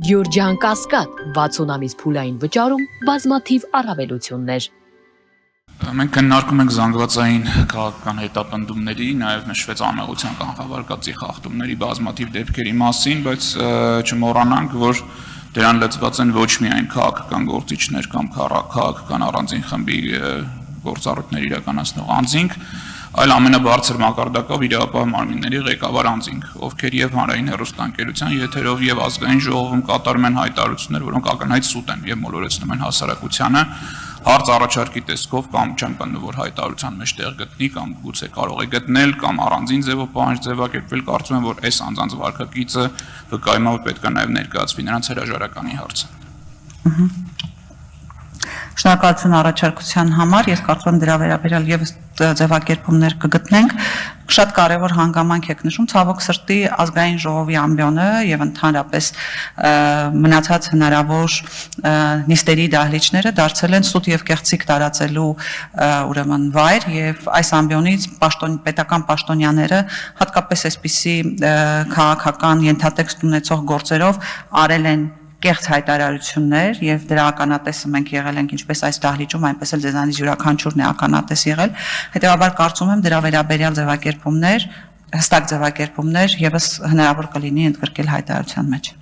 Գյուրջան Կասկադ 60 ամիս փուլային վճարում բազմաթիվ առավելություններ։ Մենք քննարկում ենք զանգվածային քաղաքական հետապնդումների, նաև նշվեց անմեղության կանխավարկածի խախտումների բազմաթիվ դեպքերի մասին, բայց չմոռանանք, որ դրան լծված են ոչ միայն քաղաքական գործիչներ կամ քաղաքական առանձին խմբի գործառույթներ իրականացնող անձինք, այլ ամենաբարձր մակարդակով իրավապահ մարմինների ղեկավար անձինք, ովքեր եւ հանրային հեռուստաընկերության եթերով եւ ազգային ժողովում կատարում են հայտարարություններ, որոնք ակնհայտ սուտ են եւ մոլորեցնում են հասարակությանը, հարց առաջարկի տեսքով կամ չեմ պնդում, որ հայտարարության մեջ տեղ գտնի կամ գուցե կարող է գտնել կամ առանձին ձևով պահանջ ձևակերպվել, կարծում եմ, որ այս անձանց վարքագիծը վկայումով պետք է նաև ներկայացվի նրանց հրաժարականի հարցը։ Շնորհակալություն առաջարկության համար, ես կարծում եմ դրա վերաբերյալ եւս ձևակերպումներ կգտնենք։ Շատ կարևոր հանգամանք եք նշում, ցավոք սրտի ազգային ժողովի ամբիոնը եւ ընդհանրապես մնացած հնարավոր նիստերի դահլիճները դարձել են սուտ եւ կեղծիք տարածելու ուրեմն վայր եւ այս ամբիոնից պետական պաշտոնյաները հատկապես այսպիսի քաղաքական ենթատեքստ ունեցող գործերով արել են կեղծ հայտարարություններ եւ դրա ականատեսը մենք եղել ենք ինչպես այս դահլիճում, այնպես էլ ձեզանից յուրաքանչյուրն է ականատես եղել։ Հետեւաբար կարծում եմ դրա վերաբերյալ ձևակերպումներ, հստակ ձևակերպումներ եւս հնարավոր կլինի ընդգրկել հայտարարության մեջ։